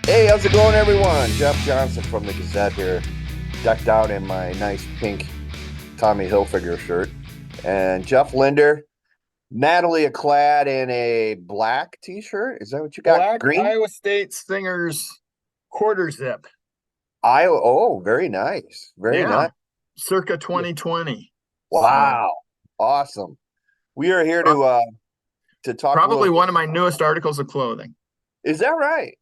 Hey, how's it going, everyone? Jeff Johnson from the Gazette here, decked out in my nice pink Tommy Hilfiger shirt. And Jeff Linder, Natalie clad in a black t-shirt. Is that what you got? Black Green? Iowa State Stingers quarter zip. Oh, very nice. Very Yeah, nice. circa 2020. So Wow. Awesome. We are here pro- to talk a probably little bit. one of my newest articles of clothing. Is that right?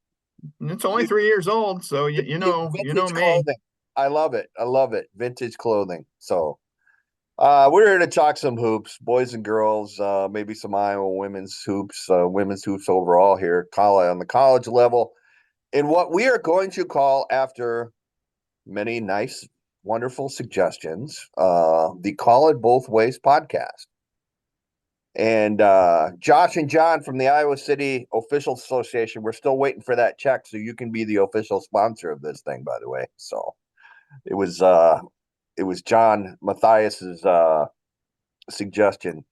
And it's only You, 3 years old, so you know vintage me. clothing. I love it. I love it. Vintage clothing. So we're here to talk some hoops, boys and girls, maybe some Iowa women's hoops overall here, college on the college level, in what we are going to call, after many nice, wonderful suggestions, the Call It Both Ways podcast. And Josh and John from the Iowa City Official Association, we're still waiting for that check so you can be the official sponsor of this thing, by the way. So it was John Matthias's suggestion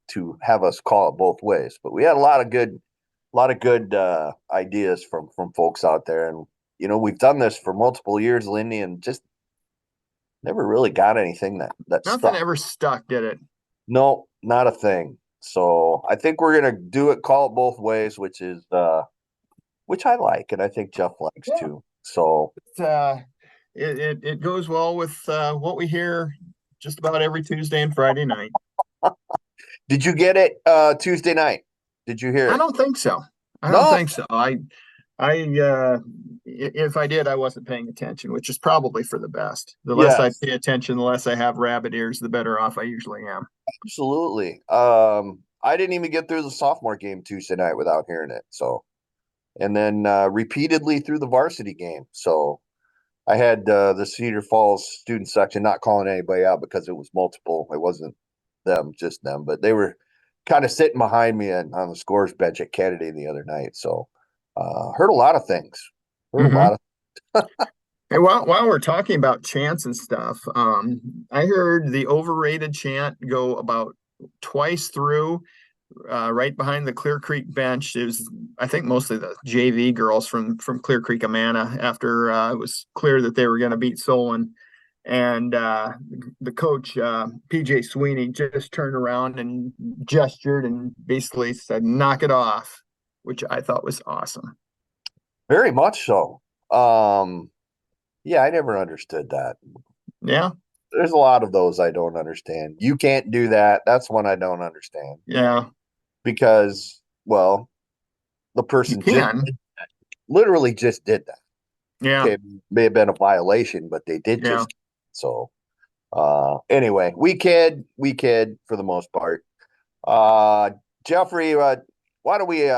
to have us call it both ways. But we had a lot of good ideas from folks out there, and we've done this for multiple years, Lindy, and just never really got anything that Nothing stuck. ever stuck, did it? No, not a thing. So I think we're gonna do it, call it both ways, which I like, and I think Jeff likes Yeah. too. So It goes well with what we hear just about every Tuesday and Friday night. did you get it Tuesday night? Did you hear I it? don't think so. I don't No. think so. If I did, I wasn't paying attention, which is probably for the best. The less I Yes. pay attention, the less I have rabbit ears, the better off I usually am. Absolutely. I didn't even get through the sophomore game Tuesday night without hearing it. So, and then repeatedly through the varsity game. So, I had the Cedar Falls student section not calling anybody out because it was multiple. It wasn't them, just them, but they were kind of sitting behind me on the scores bench at Kennedy the other night. So, heard a lot of things. Heard a lot Mm-hmm. of. Hey, while we're talking about chants and stuff, I heard the overrated chant go about twice through, right behind the Clear Creek bench. It was, I think, mostly the JV girls from Clear Creek Amana after it was clear that they were going to beat Solon. And the coach, PJ Sweeney, just turned around and gestured and basically said, knock it off, which I thought was awesome. Very much so. Um, yeah, I never understood that. Yeah. There's a lot of those I don't understand. You can't do that. That's one I don't understand Yeah. because, well, the You person just can. literally just did that. Yeah. Okay, may have been a violation, but they did Yeah. just so. Anyway, we kid for the most part. Uh, Jeffrey, why don't we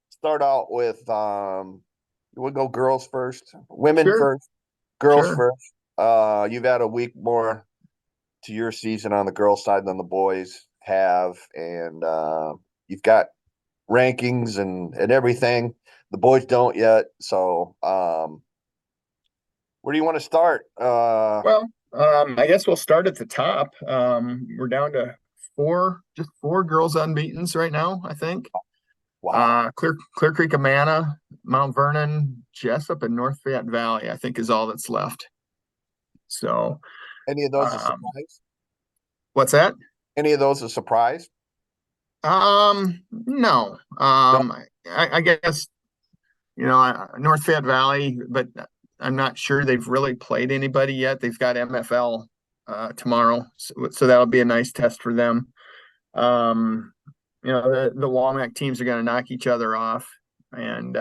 start out with we'll go girls first, women Sure. first, girls Sure. first. You've had a week more to your season on the girls' side than the boys have, and you've got rankings and everything. The boys don't yet, so where do you want to start? Well, I guess we'll start at the top. We're down to just four girls unbeaten right now, I think. Wow, Clear Creek Amana, Mount Vernon, Jessup, and North Fayette Valley, I think is all that's left. So, any of those a um, surprise? what's that? Any of those a surprise? No. No. I guess, North Fayette Valley, but I'm not sure they've really played anybody yet. They've got MFL tomorrow, so that'll be a nice test for them. Um, the WAMAC teams are going to knock each other off, and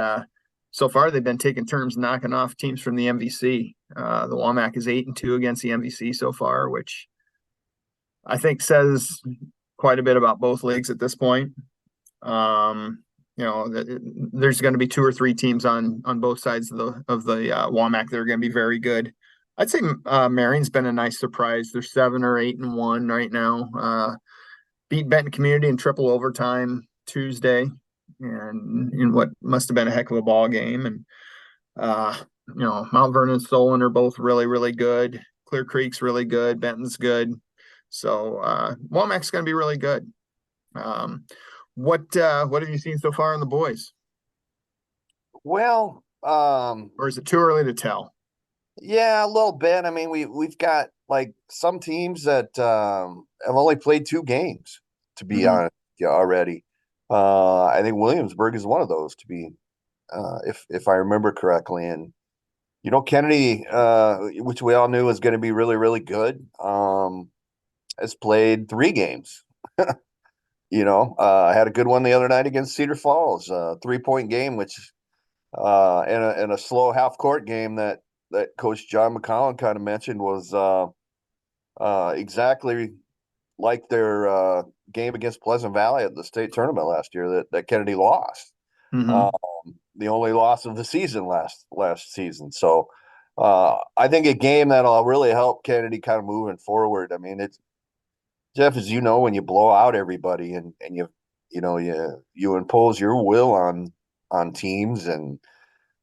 so far they've been taking turns knocking off teams from the MVC. The WAMAC is 8-2 against the MVC so far, which I think says quite a bit about both leagues at this point. Um, there's going to be two or three teams on both sides of the WAMAC that are going to be very good. I'd say Marion's been a nice surprise. They're 7 or 8-1 right now. Beat Benton Community in triple overtime Tuesday, and in what must have been a heck of a ball game. And Mount Vernon and Solon are both really, really good. Clear Creek's really good. Benton's good. So Womac's going to be really good. What have you seen so far in the boys? Well, or is it too early to tell? Yeah, a little bit. I mean, we've got like some teams that have only played 2 games, to be Hmm. honest, yeah, already. I think Williamsburg is one of those, to be if I remember correctly. And Kennedy, which we all knew was going to be really, really good, has played 3 games. Had a good one the other night against Cedar Falls, 3-point game, which in a slow half court game that Coach John McCollum kind of mentioned was exactly like their game against Pleasant Valley at the state tournament last year that Kennedy lost. Um, Hmm. the only loss of the season last season. So I think a game that'll really help Kennedy kind of moving forward. I mean, it's Jeff, as you know, when you blow out everybody and you impose your will on teams and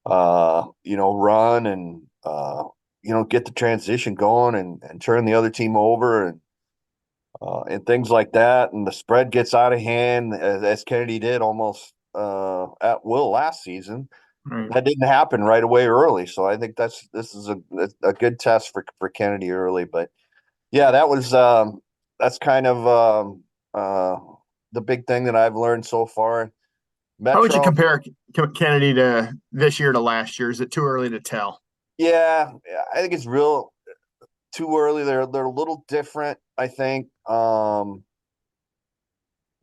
run and get the transition going and turn the other team over and things like that. And the spread gets out of hand as Kennedy did almost at will last season. Right. That didn't happen right away early. So I think this is a good test for Kennedy early. But yeah, that's kind of the big thing that I've learned so far. How would you Metro, compare Kennedy to this year to last year? Is it too early to tell? yeah, I think it's real too early. They're a little different, I think.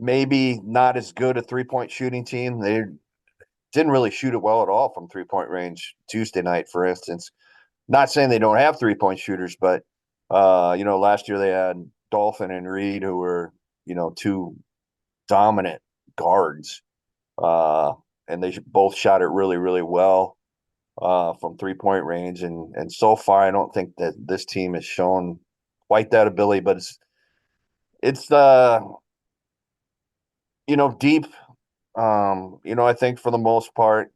Maybe not as good a 3-point shooting team. They didn't really shoot it well at all from 3-point range Tuesday night, for instance. Not saying they don't have 3-point shooters, but last year they had Dolphin and Reed, who were, two dominant guards. Uh, and they both shot it really, really well from 3-point range. And so far, I don't think that this team has shown quite that ability, but it's deep. I think for the most part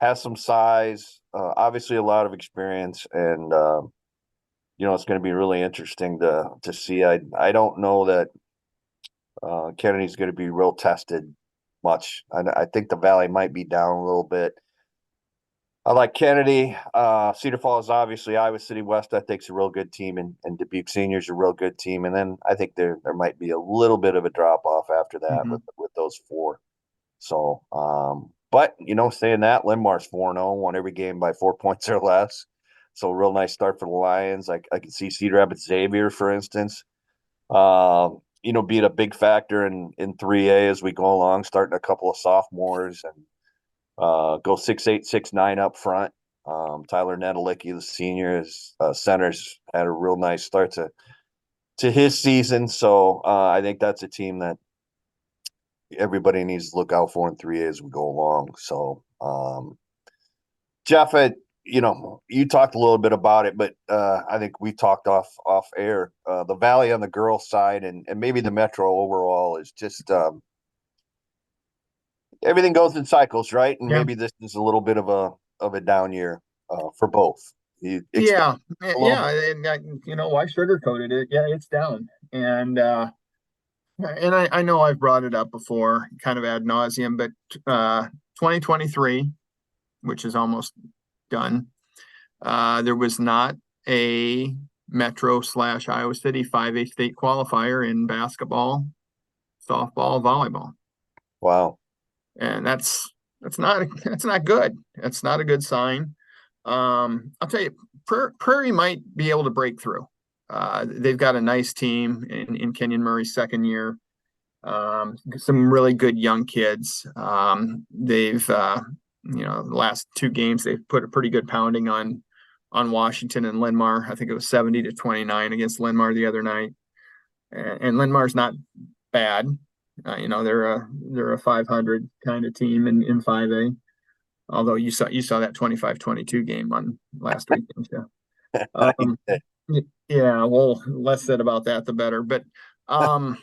has some size, obviously a lot of experience, and it's going to be really interesting to see. I don't know that Kennedy's going to be real tested much. I think the Valley might be down a little bit. I like Kennedy. Cedar Falls, obviously, Iowa City West, I think, is a real good team, and Dubuque Senior's a real good team. And then I think there might be a little bit of a drop off after that Hmm. with those 4. So, but saying that, Linmar's 4-0, won every game by 4 points or less. So, real nice start for the Lions. I can see Cedar Rapids Xavier, for instance, being a big factor in 3A as we go along, starting a couple of sophomores and go 6'8", 6'9" up front. Tyler Nedelicki, the senior, is center's had a real nice start to his season. So I think that's a team that everybody needs to look out for in 3A as we go along. So Jeff, you talked a little bit about it, but I think we talked off air. The Valley on the girls' side and maybe the Metro overall is just everything goes in cycles, right? And Yeah. maybe this is a little bit of a down year for both. You expect Yeah. a little Yeah. bit. And why sugarcoated it? Yeah, it's down. And I know I've brought it up before, kind of ad nauseum, but 2023, which is almost done, there was not a Metro/Iowa City 5A state qualifier in basketball, softball, volleyball. Wow. And that's not good. That's not a good sign. I'll tell you, Prairie might be able to break through. They've got a nice team in Kenyon Murray's second year. Some really good young kids. They've the last 2 games they've put a pretty good pounding on Washington and Linmar. I think it was 70-29 against Linmar the other night. And Linmar's not bad. They're a 500 kind of team in 5A. Although you saw that 25-22 game on last weekend. Yeah. Um, yeah, well, less said about that, the better. But um,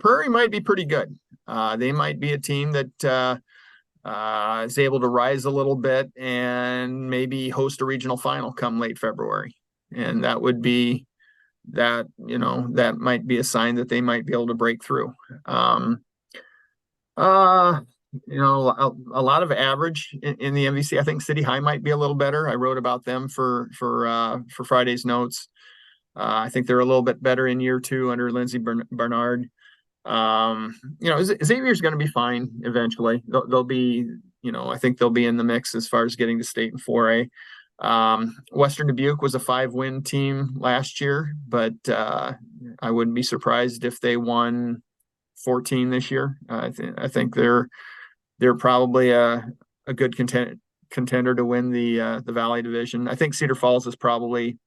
Prairie might be pretty good. They might be a team that is able to rise a little bit and maybe host a regional final come late February. And that might be a sign that they might be able to break through. Um, a lot of average in the MVC. I think City High might be a little better. I wrote about them for Friday's notes. I think they're a little bit better in year two under Lindsey Bernard. Xavier's going to be fine eventually. They'll be, I think they'll be in the mix as far as getting to state in 4A. Western Dubuque was a 5-win team last year, but I wouldn't be surprised if they won 14 this year. I think they're probably a good contender to win the Valley Division. I think Cedar Falls is probably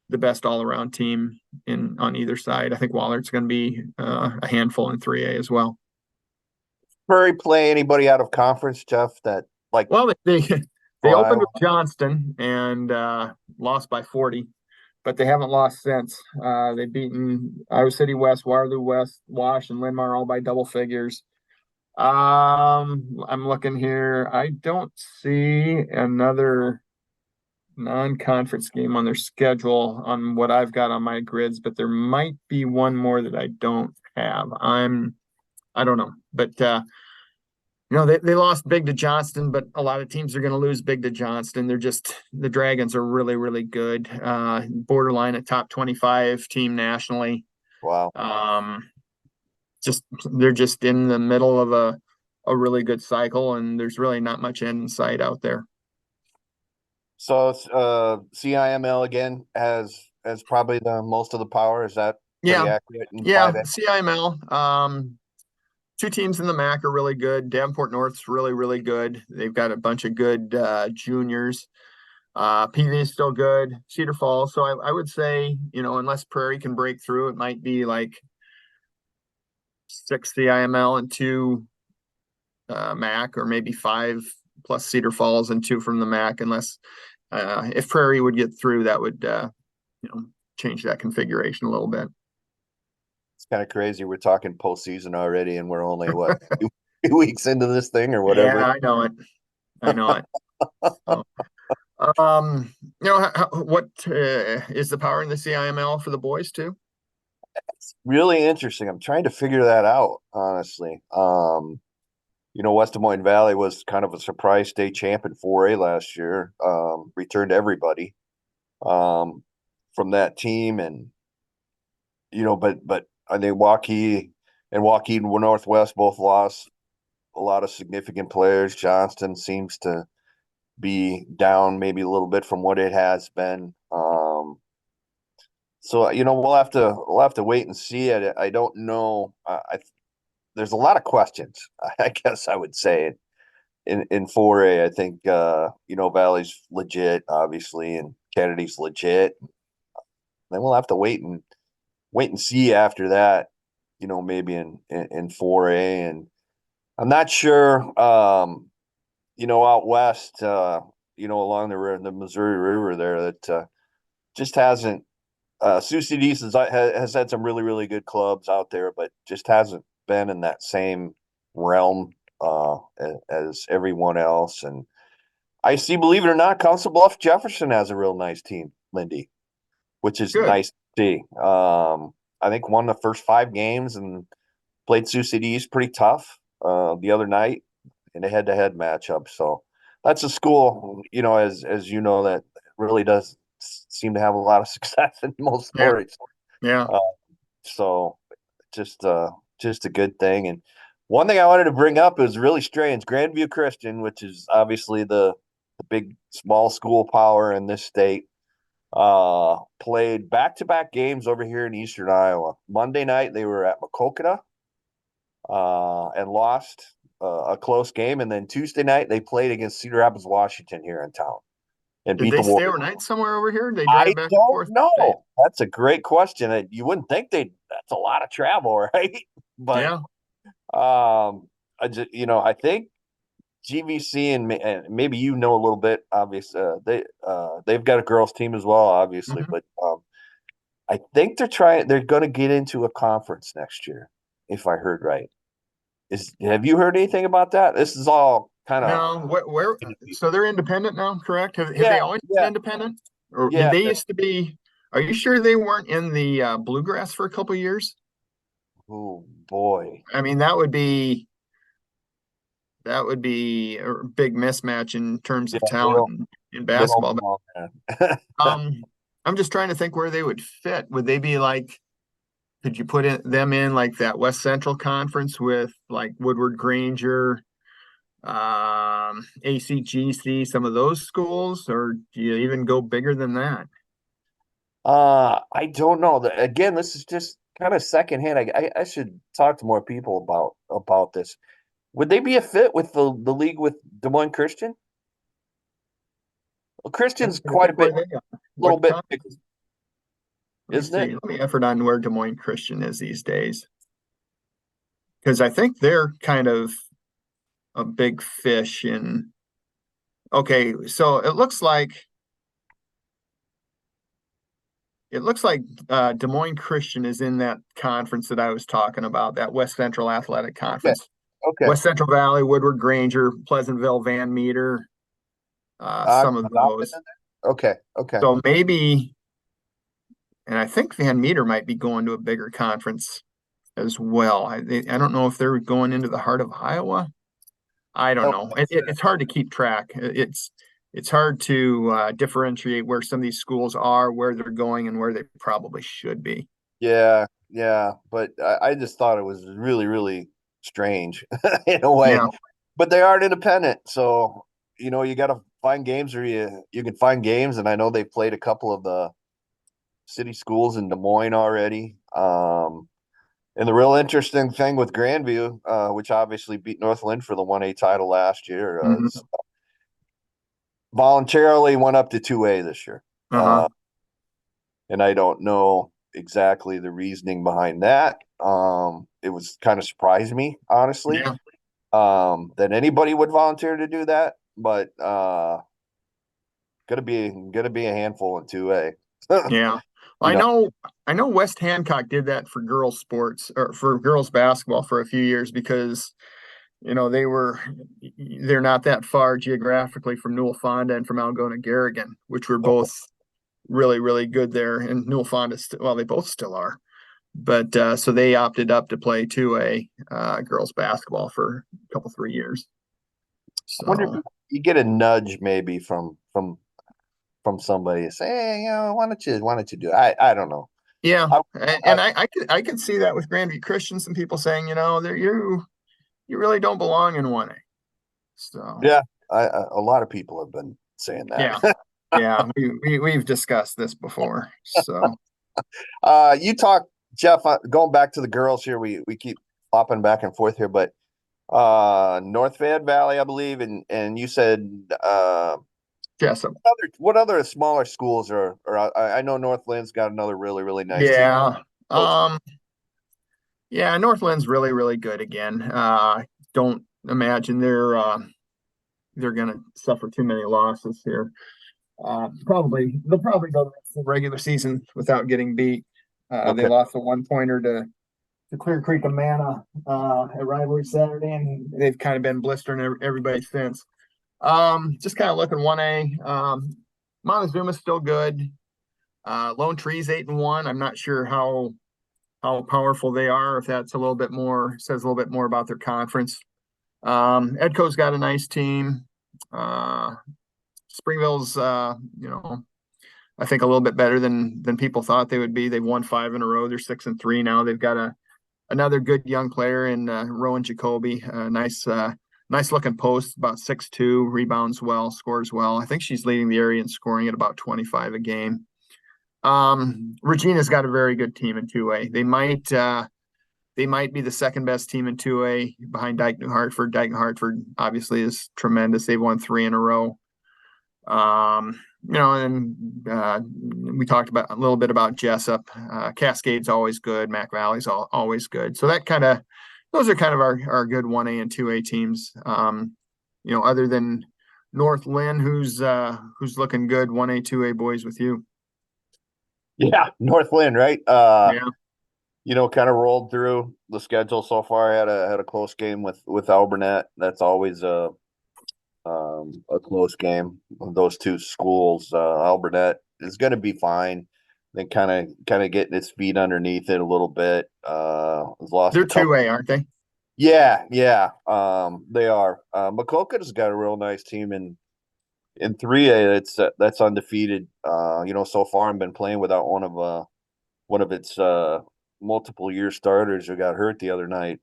the best all-around team on either side. I think Wallert's going to be a handful in 3A as well. Prairie play anybody out of conference, Jeff? Well, they opened with Johnston and lost by 40, but they haven't lost since. They've beaten Iowa City West, Waterloo West, Wash, and Linn-Mar all by double figures. I'm looking here. I don't see another non-conference game on their schedule on what I've got on my grids, but there might be one more that I don't have. I don't know, but they lost big to Johnston, but a lot of teams are going to lose big to Johnston. The Dragons are really, really good. Borderline a top 25 team nationally. Wow. They're just in the middle of a really good cycle, and there's really not much end in sight out there. So CIML again has probably the most of the power. Is that pretty accurate? Yeah, CIML. Two teams in the MAC are really good. Davenport North's really, really good. They've got a bunch of good juniors. PV is still good. Cedar Falls. So I would say, unless Prairie can break through, it might be like 6 CIML and 2 MAC, or maybe 5 plus Cedar Falls and 2 from the MAC, unless if Prairie would get through, that would change that configuration a little bit. It's kind of crazy. We're talking postseason already, and we're only what 2 weeks into this thing or whatever. Yeah, I know it. So, what is the power in the CIML for the boys too? It's really interesting. I'm trying to figure that out, honestly. West Des Moines Valley was kind of a surprise state champ in 4A last year. Returned everybody from that team, and but I think Waukee and Northwest both lost a lot of significant players. Johnston seems to be down maybe a little bit from what it has been. So we'll have to wait and see. I don't know. There's a lot of questions, I guess I would say, in 4A. I think Valley's legit, obviously, and Kennedy's legit. Then we'll have to wait and see after that, maybe in 4A. And I'm not sure, out west, along the Missouri River there, that just hasn't. Sioux City has had some really, really good clubs out there, but just hasn't been in that same realm as everyone else. And I see, believe it or not, Council Bluffs Jefferson has a real nice team, Lindy, which is Good. nice to see. I think won the first 5 games and played Sioux City East pretty tough the other night in a head-to-head matchup. So that's a school, as you know, that really does seem to have a lot of success in most sports. Yeah. So just a good thing. And one thing I wanted to bring up is really strange. Grandview Christian, which is obviously the big small school power in this state, played back-to-back games over here in Eastern Iowa. Monday night they were at Macokota and lost a close game, and then Tuesday night they played against Cedar Rapids, Washington here in town. And Did they stay overnight somewhere over here? They drive back and forth? No, that's a great question. You wouldn't think that's a lot of travel, right? But yeah. I think GVC and maybe a little bit. Obviously, they've got a girls team as well, obviously. Mm-hmm. But I think they're going to get into a conference next year, if I heard right. Have you heard anything about that? This is all kind of where so they're independent now, correct? Have they always been independent? Or they used to be? Are you sure they weren't in the Bluegrass for a couple of years? Oh boy! I mean, that would be that would be a big mismatch in terms Yeah, of talent in they don't basketball. But belong there. I'm just trying to think where they would fit. Would they be like, could you put them in like that West Central Conference with like Woodward Granger, ACGC, some of those schools, or do you even go bigger than that? I don't know. Again, this is just kind of secondhand. I should talk to more people about this. Would they be a fit with the league with Des Moines Christian? Well, I'm Christian's trying to quite a think where bit, they are. little What bit, conference? Let me isn't it? see. Let me effort on where Des Moines Christian is these days, because I think they're kind of a big fish in. Okay, so it looks like Des Moines Christian is in that conference that I was talking about, that West Central Athletic Okay, Conference. okay. West Central Valley, Woodward Granger, Pleasantville, Van Meter, some of Johnson those. in there? Okay, okay. So maybe, and I think Van Meter might be going to a bigger conference as well. I don't know if they're going into the heart of Iowa. I don't That would know. make It's sense. hard to keep track. It's hard to differentiate where some of these schools are, where they're going, and where they probably should be. Yeah, yeah. But I just thought it was really, really strange in a way. Yeah. But they aren't independent, so you got to find games, or you can find games. And I know they played a couple of the city schools in Des Moines already. And the real interesting thing with Grandview, which obviously beat Northland for the 1A title last year, Hmm. voluntarily went up to 2A this year. Uh-huh. And I don't know exactly the reasoning behind that. It was kind of surprised me, honestly, Yeah. that anybody would volunteer to do that. But gonna be a handful in 2A. Yeah. Well, you know, I know West Hancock did that for girls sports or for girls basketball for a few years because, they're not that far geographically from Newell Fonda and from Algona Garrigan, which were okay. both really, really good there. And Newell Fonda, well, they both still are. But so they opted up to play 2A girls basketball for a couple, 3 years. I wonder if So you get a nudge maybe from somebody to say, hey, why don't you do it? I don't know. yeah, I, I and I could see that with Grandview Christian, some people saying, there you really don't belong in 1A. So yeah, a lot of people have been saying yeah, that. yeah, we've discussed this before. So You talk, Jeff, going back to the girls here, we keep flopping back and forth here, but North Van Valley, I believe, and you said Jessup. what other smaller schools I know Northland's got another really, really nice team. Yeah. Coach. Um, yeah, Northland's really, really good again. Don't imagine they're gonna suffer too many losses here. They'll probably go the regular season without getting beat. They Okay. lost a one pointer to Clear Creek Amana at rivalry Saturday, and they've kind of been blistering everybody since. Just kind of looking 1A. Montezuma's still good. Lone Tree's 8-1. I'm not sure how powerful they are. If that's a little bit more says a little bit more about their conference. Edco's got a nice team. Springville's I think a little bit better than people thought they would be. They've won 5 in a row. They're 6-3 now. They've got another good young player in Rowan Jacoby. Nice looking post, about 6'2", rebounds well, scores well. I think she's leading the area in scoring at about 25 a game. Regina's got a very good team in 2A. They might be the second best team in 2A behind Dyke New Hartford. Dyke New Hartford obviously is tremendous. They've won 3 in a row. And we talked about a little bit about Jessup. Cascade's always good. Mac Valley's always good. So those are kind of our good 1A and 2A teams. Other than North Lynn, who's looking good, 1A, 2A boys with you. Yeah, Northland, right? Yeah. Kind of rolled through the schedule so far. Had a close game with Alburnett. That's always a close game. Those two schools, Alburnett is going to be fine. Then kind of getting its feet underneath it a little bit. Has lost They're a couple. 2A, aren't they? Yeah, yeah. They are. Makoka's got a real nice team in 3A. That's undefeated. So far and been playing without one of its multiple year starters who got hurt the other night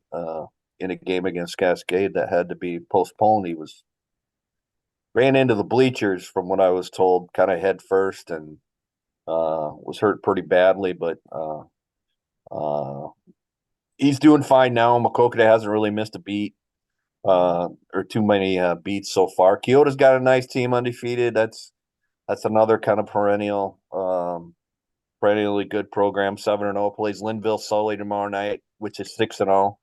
in a game against Cascade that had to be postponed. He ran into the bleachers from what I was told, kind of head first, and was hurt pretty badly, but uh, he's doing fine now. Makokata hasn't really missed a beat or too many beats so far. Kyoto's got a nice team, undefeated. That's another kind of perennially good program. 7-0, plays Linville Sully tomorrow night, which is 6-0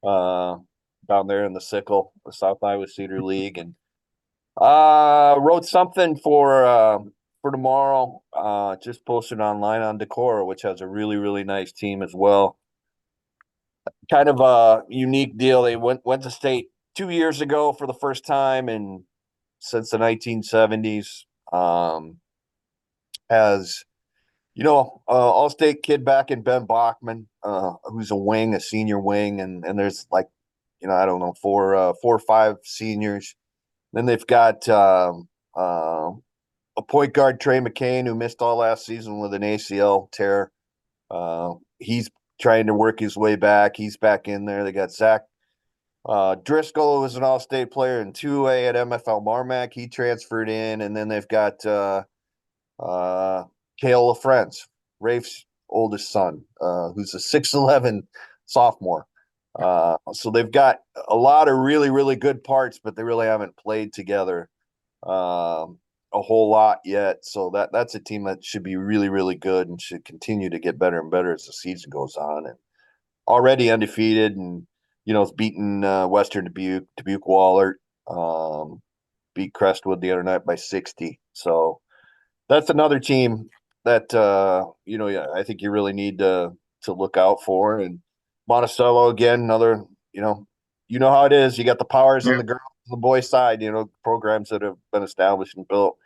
down there in the Sickle, the South Iowa Cedar League, and wrote something for tomorrow. Just posted online on Decorah, which has a really really nice team as well. Kind of a unique deal. They went to state 2 years ago for the first time, and since the 1970s. Has all state kid back in Ben Bachman, who's a senior wing, and there's like, I don't know, four or five seniors. Then they've got a point guard, Trey McCain, who missed all last season with an ACL tear. He's trying to work his way back. He's back in there. They got Zach Driscoll, who was an all-state player in 2A at MFL Marmac. He transferred in, and then they've got Kale LaFrance, Rafe's oldest son, who's a 6'11" sophomore. So they've got a lot of really, really good parts, but they really haven't played together a whole lot yet. So that's a team that should be really, really good and should continue to get better and better as the season goes on. And already undefeated, and it's beaten Western Dubuque Wahlert, beat Crestwood the other night by 60. So that's another team that yeah, I think you really need to look out for. And Monticello again, another, how it is. You got the powers and Yeah. the girls on the boys side, programs that have been established and built.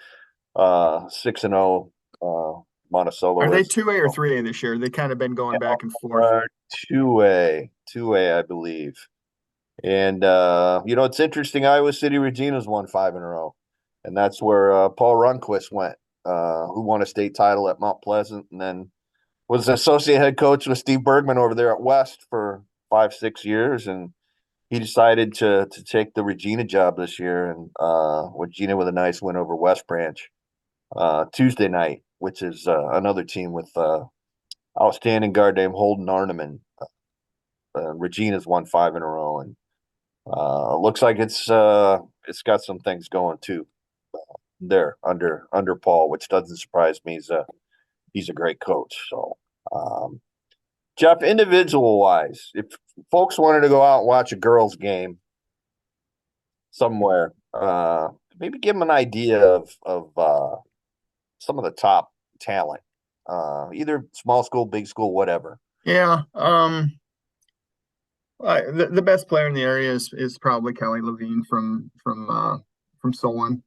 6-0 Are Monticello they is 2A or 3A this year? They kind of been going back and forth. 2A, I believe. And it's interesting. Iowa City Regina's won 5 in a row, and that's where Paul Runquist went, who won a state title at Mount Pleasant, and then was associate head coach with Steve Bergman over there at West for 5-6 years, and he decided to take the Regina job this year, and Regina with a nice win over West Branch Tuesday night, which is another team with outstanding guard named Holden Arneman. Regina's won 5 in a row, and looks like it's got some things going too there under Paul, which doesn't surprise me. He's a great coach. So, Jeff, individual wise, if folks wanted to go out and watch a girls' game somewhere, maybe give them an idea of some of the top talent, either small school, big school, whatever. Yeah. The best player in the area is probably Kelly Levine from Solon.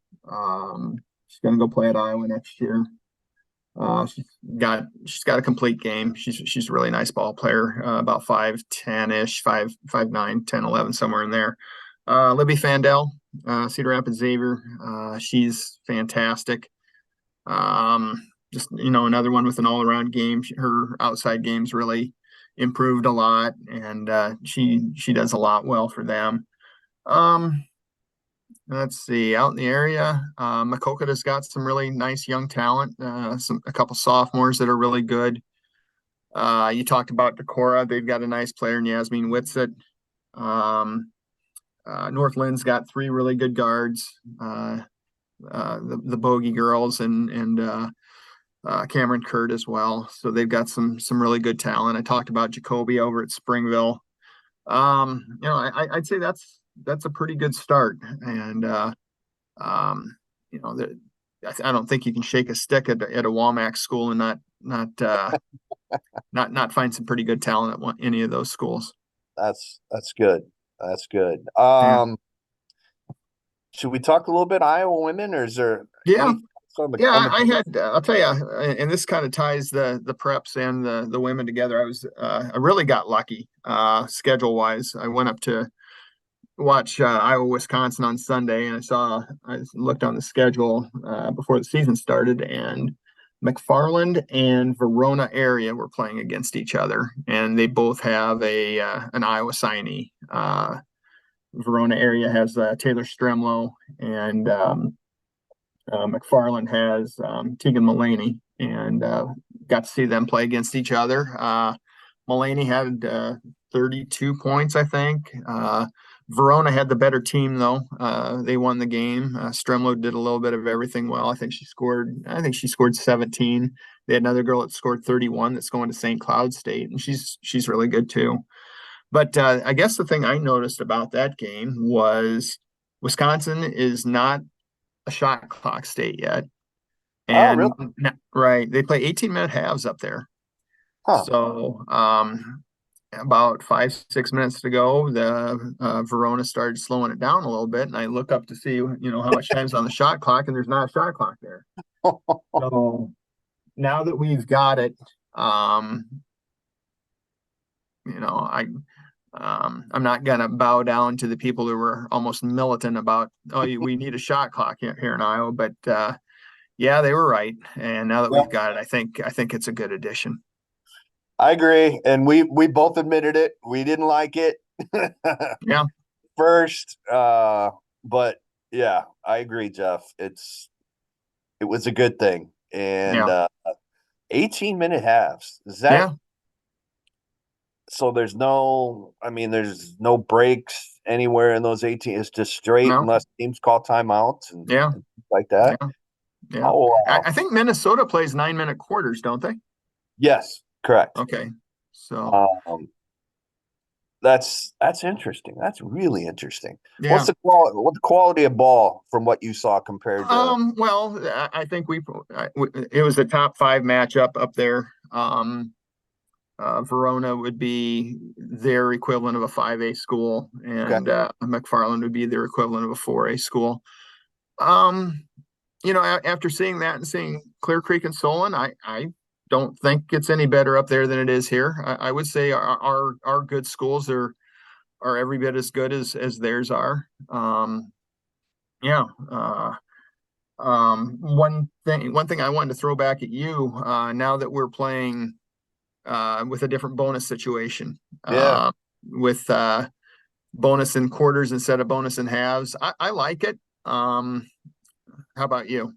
She's gonna go play at Iowa next year. She's got a complete game. She's a really nice ball player, about 5'10" ish, 5'9", 10, 11, somewhere in there. Libby Fandel, Cedar Rapids Xavier. She's fantastic. Just another one with an all-around game. Her outside game's really improved a lot, and she does a lot well for them. Let's see, out in the area, Makokota's got some really nice young talent. A couple sophomores that are really good. You talked about Decorah; they've got a nice player in Yasmin Whitsitt. Northland's got three really good guards. The Bogey girls and Cameron Kurt as well. So they've got some really good talent. I talked about Jacoby over at Springville. I'd say that's a pretty good start. And um, I don't think you can shake a stick at a Womack school and not find some pretty good talent at any of those schools. That's good. That's good. Yeah. Should we talk a little bit Iowa women, or is there Yeah. any Yeah, on I the had. I'll tell you, and this kind of ties the preps and the women together. I really got lucky schedule wise. I went up to watch Iowa Wisconsin on Sunday, and I looked on the schedule before the season started, and McFarland and Verona area were playing against each other, and they both have a an Iowa signee. Verona area has Taylor Stremlow, and McFarland has Tegan Mullaney, and got to see them play against each other. Mullaney had 32 points, I think. Verona had the better team, though. They won the game. Stremlow did a little bit of everything well. I think she scored 17. They had another girl that scored 31 that's going to St. Cloud State, and she's really good too. But I guess the thing I noticed about that game was Wisconsin is not a shot clock state yet. Oh, really? And right, they play 18-minute halves up there. Huh. So about 5, 6 minutes to go, the Verona started slowing it down a little bit, and I look up to see how much time's on the shot clock, and there's not a shot clock there. So now that we've got it, um, you know, I I'm not gonna bow down to the people who were almost militant about, oh, we need a shot clock here in Iowa, but yeah, they were right. And now that Yeah, we've got it, I think it's a good addition. I agree. And we both admitted it. We didn't like it Yeah, first. But yeah, I agree, Jeff. It was a good thing. And yeah, 18-minute halves. Is that yeah, so there's no breaks anywhere in those 18. It's just straight no, unless teams call timeouts yeah, and things like that. yeah, yeah. Oh wow. I think Minnesota plays 9-minute quarters, don't they? Yes, correct. Okay, so Um, that's interesting. That's really interesting. yeah. What the quality of ball from what you saw compared to Well, I think it was a top five matchup up there. Verona would be their equivalent of a 5A school, okay. and McFarland would be their equivalent of a 4A school. Um, after seeing that and seeing Clear Creek and Solon, I don't think it's any better up there than it is here. I would say our good schools are every bit as good as theirs are. Yeah. One thing I wanted to throw back at you, now that we're playing with a different bonus situation, Yeah. with bonus in quarters instead of bonus in halves. I like it. How about you?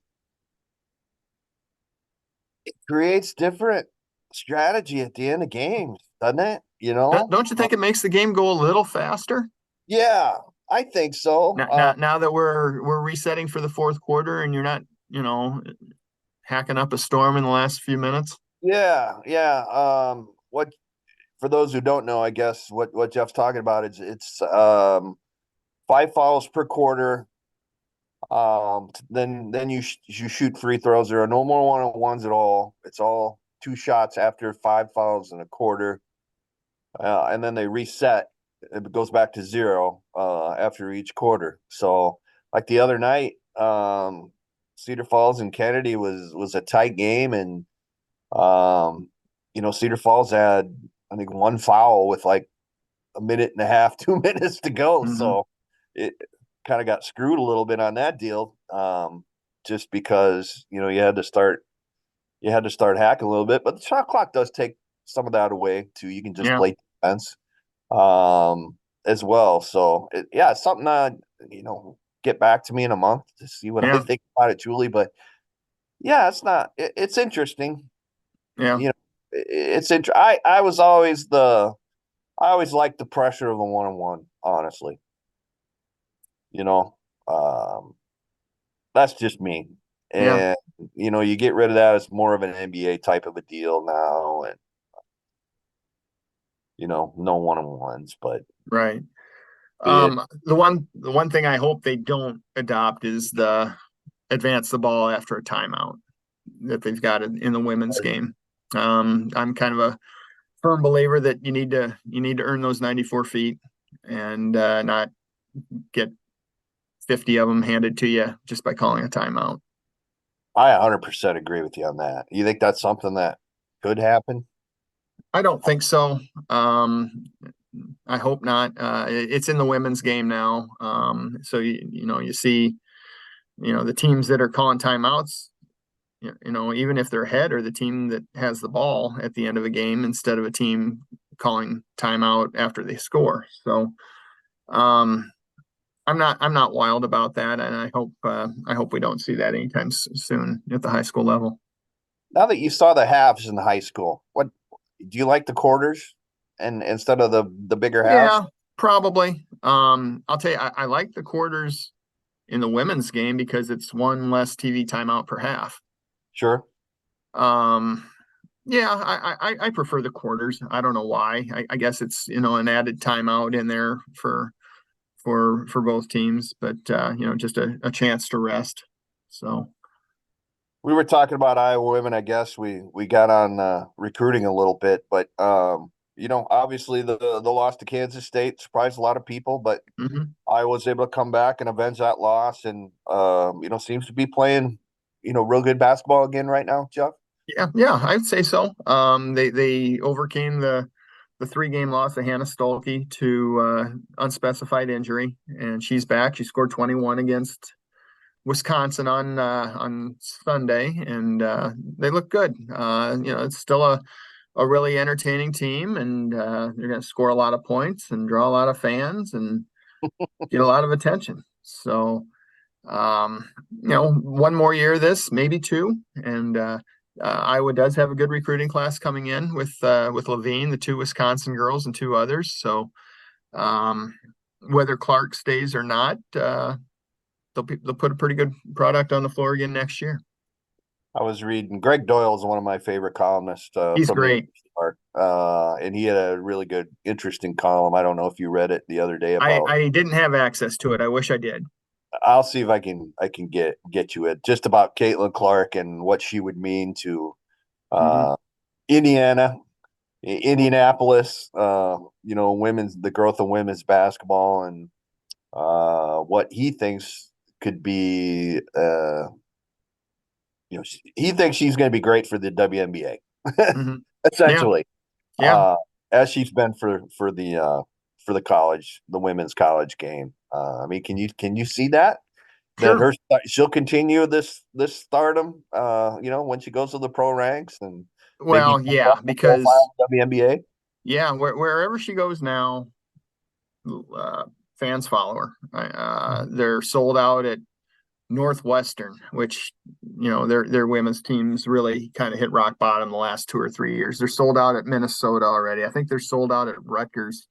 It creates different strategy at the end of games, doesn't it? Don't you think it makes the game go a little faster? Yeah, I think so. Now that we're resetting for the fourth quarter and you're not, hacking up a storm in the last few minutes. Yeah, yeah. What for those who don't know, I guess what Jeff's talking about is it's 5 fouls per quarter. Then you shoot free throws. There are no more one-on-ones at all. It's all two shots after 5 fouls in a quarter, and then they reset. It goes back to zero after each quarter. So, like the other night, Cedar Falls and Kennedy was a tight game, and Cedar Falls had I think one foul with like a minute and a half, 2 minutes to go. Mm-hmm. So it kind of got screwed a little bit on that deal, just because you had to start hacking a little bit. But the shot clock does take some of that away too. You can just Yeah, play defense as well. So it's something get back to me in a month to see what I yeah, think about it, Julie. But yeah, it's interesting. yeah, You know, it's interesting. I always liked the pressure of a one-on-one, honestly. You know, um, that's just me. yeah, And you get rid of that. It's more of an NBA type of a deal now, and no one-on-ones. But right. it, The one thing I hope they don't adopt is the advance the ball after a timeout that they've got in the women's game. I'm kind of a firm believer that you need to earn those 94 feet and not get 50 of them handed to you just by calling a timeout. I 100% agree with you on that. You think that's something that could happen? I don't think so. I hope not. It's in the women's game now. So you see, the teams that are calling timeouts, even if they're ahead, are the team that has the ball at the end of a game instead of a team calling timeout after they score. So um, I'm not wild about that, and I hope we don't see that anytime soon at the high school level. Now that you saw the halves in high school, what do you like the quarters and instead of the bigger halves? Yeah, probably. I'll tell you, I like the quarters in the women's game because it's one less TV timeout per half. Sure. Um, yeah, I prefer the quarters. I don't know why. I guess it's an added timeout in there for both teams, but just a chance to rest. So We were talking about Iowa women. I guess we got on recruiting a little bit, but obviously the loss to Kansas State surprised a lot of people, but mhm. Iowa was able to come back and avenge that loss, and seems to be playing real good basketball again right now, Jeff. Yeah, I'd say so. They overcame the 3-game loss of Hannah Stolke to unspecified injury, and she's back. She scored 21 against Wisconsin on Sunday, and they look good. It's still a really entertaining team, and they're going to score a lot of points and draw a lot of fans and get a lot of attention. So, one more year of this, maybe two, and Iowa does have a good recruiting class coming in with Levine, the 2 Wisconsin girls, and 2 others. So, um, whether Clark stays or not, they'll put a pretty good product on the floor again next year. I was reading Greg Doyle is one of my favorite columnists He's from the great. Star, and he had a really good, interesting column. I don't know if you read it the other day I, about. I didn't have access to it. I wish I did. I'll see if I can get you it just about Caitlin Clark and what she would mean to Mhm. uh, Indiana, Indianapolis. Women's the growth of women's basketball and what he thinks could be. He thinks she's going to be great for the WNBA, Mhm. Yeah, essentially, yeah, as she's been for the college, the women's college game. I mean, can you see that sure. she'll continue this stardom? When she goes to the pro ranks and maybe Well, yeah, the because profile of WNBA. yeah, wherever she goes now, fans follow her. They're sold out at Northwestern, which their women's teams really kind of hit rock bottom the last 2 or 3 years. They're sold out at Minnesota already. I think they're sold out at Rutgers.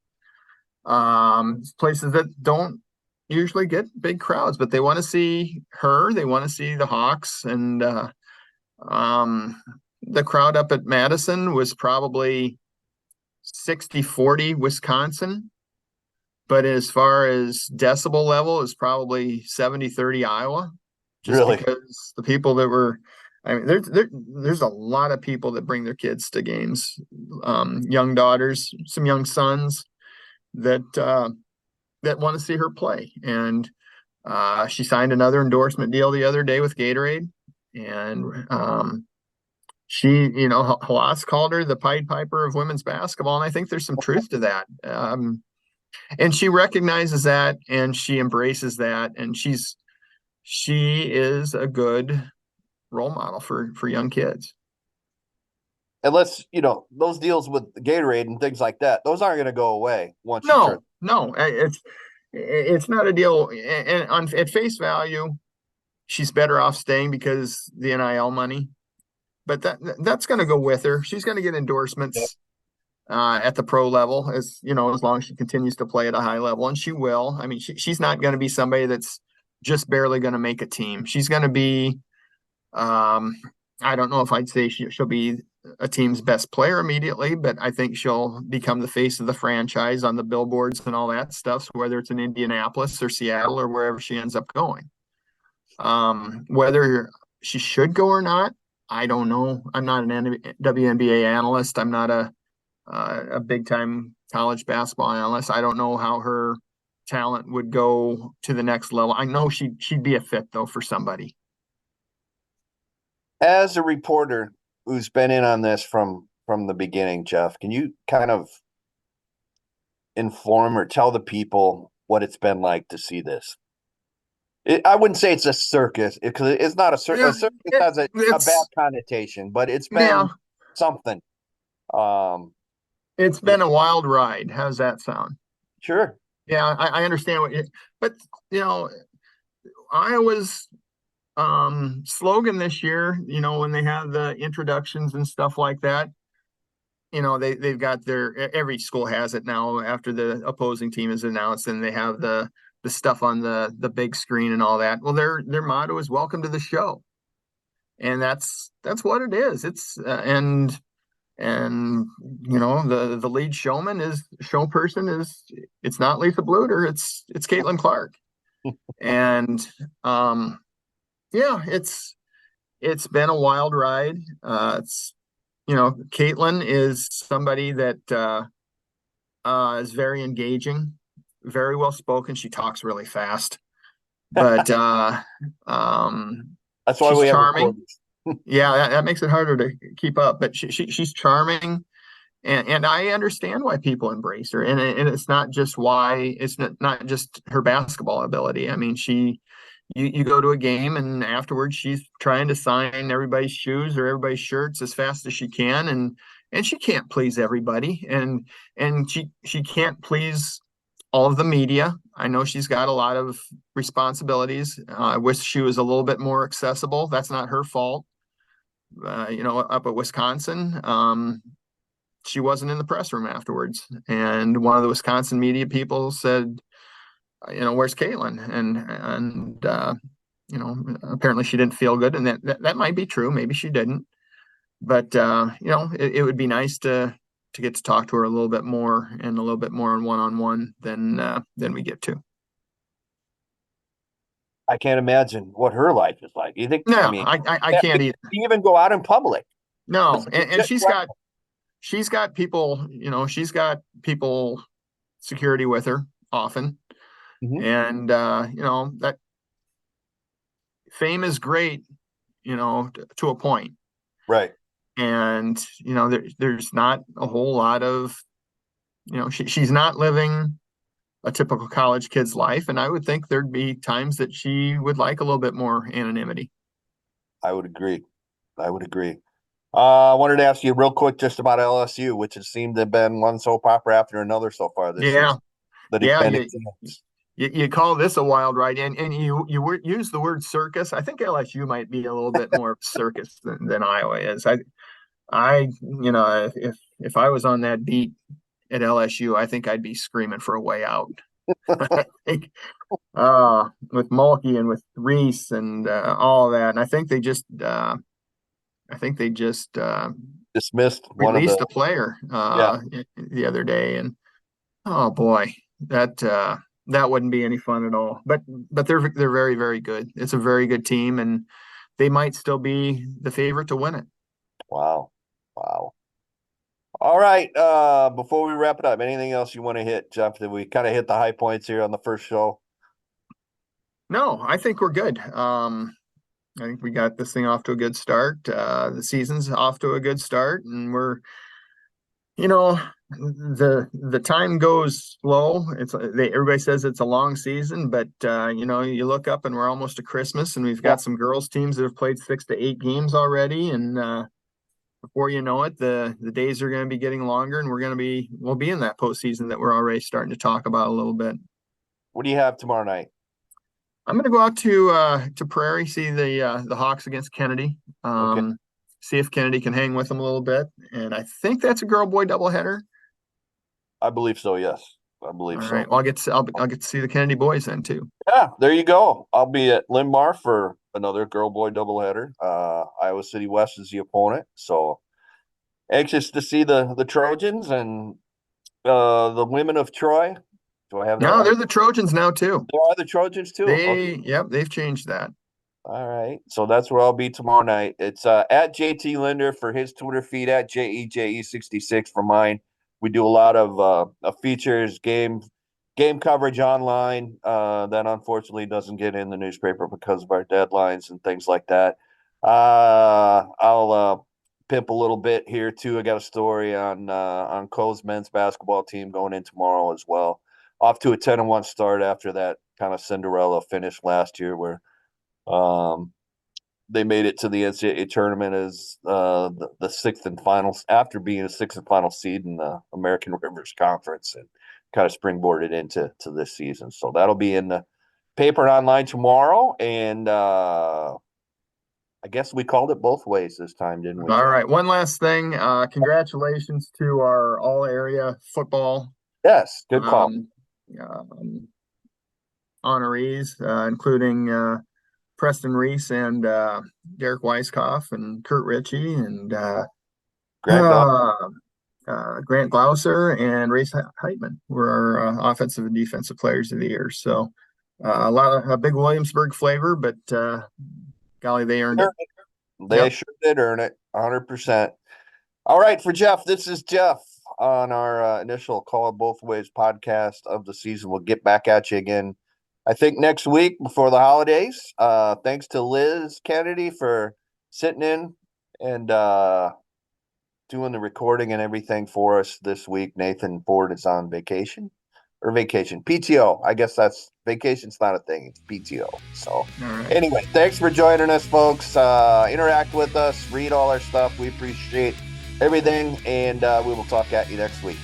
Places that don't usually get big crowds, but they want to see her. They want to see the Hawks, and um, the crowd up at Madison was probably 60-40 Wisconsin, but as far as decibel level, is probably 70-30 Iowa, just Really, because the people that were, I mean, there's a lot of people that bring their kids to games, young daughters, some young sons that want to see her play. And she signed another endorsement deal the other day with Gatorade, and Halas called her the Pied Piper of women's basketball, and I think there's some truth to that. And she recognizes that, and she embraces that, and she is a good role model for young kids. unless those deals with Gatorade and things like that, those aren't going to go away once you turn. No, it's not a deal. And at face value, she's better off staying because the NIL money. But that's going to go with her. She's going to get endorsements at the pro level, as long as she continues to play at a high level, and she will. I mean, she's not going to be somebody that's just barely going to make a team. She's going to be. I don't know if I'd say she'll be a team's best player immediately, but I think she'll become the face of the franchise on the billboards and all that stuff, whether it's in Indianapolis or Seattle or wherever she ends up going. Whether she should go or not, I don't know. I'm not an WNBA analyst. I'm not a big time college basketball analyst. I don't know how her talent would go to the next level. I know she'd be a fit though for somebody. as a reporter who's been in on this from the beginning, Jeff, can you kind of inform or tell the people what it's been like to see this? I wouldn't say it's a circus because it's not a circus. A Yeah, circus has a bad it's connotation, but it's yeah, been something. Um, it's you been a wild ride. How's that sound? sure. Yeah, I understand but you know, Iowa's slogan this year, when they have the introductions and stuff like that, they've got every school has it now after the opposing team is announced, and they have the stuff on the big screen and all that. Well, their motto is "Welcome to the show," and that's what it is. It's and the lead show person is, it's not Lisa Bluter, it's Caitlin Clark. And yeah, it's been a wild ride. It's Caitlin is somebody that is very engaging, very well spoken. She talks really fast, but That's why she's we have charming. reporters. Yeah, that makes it harder to keep up. But she's charming, and I understand why people embrace her. And it's not just why, it's not just her basketball ability. I mean, you go to a game, and afterwards she's trying to sign everybody's shoes or everybody's shirts as fast as she can, and she can't please everybody, and she can't please all of the media. I know she's got a lot of responsibilities. I wish she was a little bit more accessible. That's not her fault. Up at Wisconsin, she wasn't in the press room afterwards, and one of the Wisconsin media people said, "Where's Caitlin?" And apparently she didn't feel good, and that might be true. Maybe she didn't, but it would be nice to get to talk to her a little bit more, and a little bit more on one-on-one than we get to. I can't imagine what her life is like. You think? I No, mean, I yeah, can't either. you even go out in public. No, It's and just she's got people, she's got people security with her often, Mhm. and that fame is great, to a point. Right. And there's not a whole lot of, she's not living a typical college kid's life, and I would think there'd be times that she would like a little bit more anonymity. I would agree. I would agree. I wanted to ask you real quick just about LSU, which has seemed to have been one soap opera after another so far this Yeah, season. The yeah, defending you champs. you call this a wild ride, and you use the word circus. I think LSU might be a little bit more of a circus than Iowa is. If I was on that beat at LSU, I think I'd be screaming for a way out. I think with Mulkey and with Reese and all that, and I think they just Dismissed one of released the a player yeah. the other day, and oh boy, that wouldn't be any fun at all. But they're very, very good. It's a very good team, and they might still be the favorite to win it. Wow. Wow. All right. Before we wrap it up, anything else you want to hit, Jeff? Did we kind of hit the high points here on the first show? No, I think we're good. I think we got this thing off to a good start. The season's off to a good start, and you know, the time goes slow. Everybody says it's a long season, but you look up and we're almost to Christmas, and we've Yeah. got some girls teams that have played 6 to 8 games already, and before you know it, the days are going to be getting longer, and we'll be in that postseason that we're already starting to talk about a little bit. What do you have tomorrow night? I'm going to go out to Prairie, see the Hawks against Kennedy. Okay. See if Kennedy can hang with them a little bit, and I think that's a girl boy doubleheader. I believe so. Yes, I All believe so. right. Well, I'll get to see the Kennedy boys then too. Yeah, there you go. I'll be at Linmar for another girl boy doubleheader. Iowa City West is the opponent, so anxious to see the Trojans and the women of Troy. Do I have that No, right? they're the Trojans now too. There are the Trojans too. Okay. Yep, they've changed that. All right. So that's where I'll be tomorrow night. It's at JT Linder for his Twitter feed, at JEJE66 for mine. We do a lot of features, game coverage online that unfortunately doesn't get in the newspaper because of our deadlines and things like that. I'll pimp a little bit here too. I got a story on Cole's men's basketball team going in tomorrow as well. Off to a 10-1 start after that kind of Cinderella finish last year, where um, they made it to the NCAA tournament as the sixth and final after being a sixth and final seed in the American Rivers Conference, and kind of springboarded into this season. So that'll be in the paper and online tomorrow, and I guess we called it both ways this time, didn't we, All Jeff? right. One last thing. Congratulations to our all area football Yes, good call. um, um, honorees, including Preston Reese and Derek Weiskopf and Kurt Ritchie and Grant Glau. Grant Glauser and Race Heitman were our offensive and defensive players of the year. So a lot of a big Williamsburg flavor, but golly, they earned it. They Yep. sure did earn it, 100%. All right, for Jeff, this is Jeff on our initial Call It Both Ways podcast of the season. We'll get back at you again, I think, next week before the holidays. Thanks to Liz Kennedy for sitting in and doing the recording and everything for us this week. Nathan Ford is on vacation. PTO. I guess that's vacation's not a thing. It's PTO. So anyway, thanks for joining us, folks. Interact with us, read all our stuff. We appreciate everything, and we will talk at you next week.